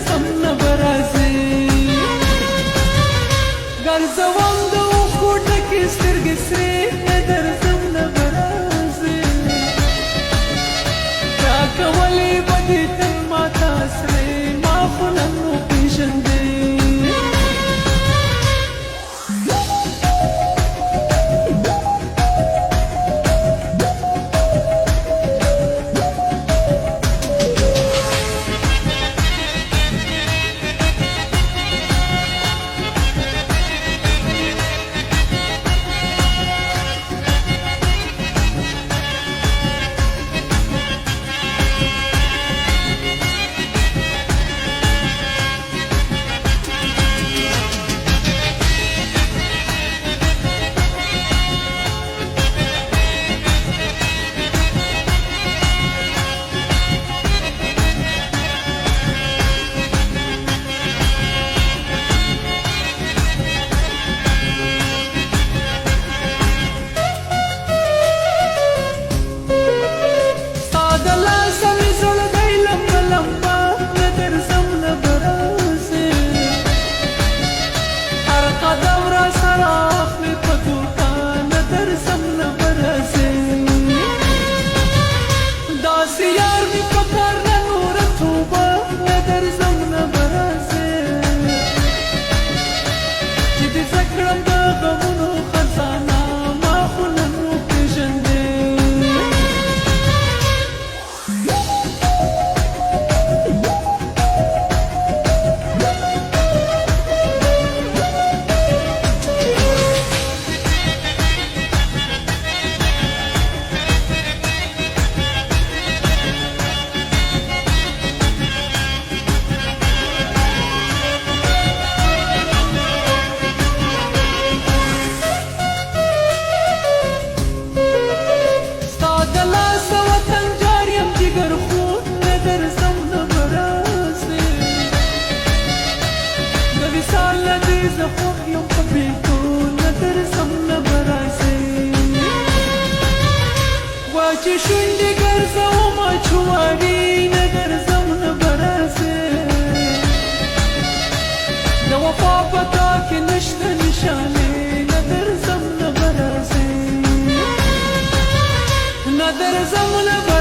درځم نه به راځې ګرځوم د اوښکو ډکې سترګې سرې نه درځم نه به راځې راکه ولې به دې تل ماته سرې ما خو نن وپېژندې زه خوږ یم په بېلتون نه درځم نه به راځې وا چې شونډې ګرځومه چوارې نه درځم نه به راځې د وفا په تا کې نشته نشانې نه درځم نه به راځې نه درځم نه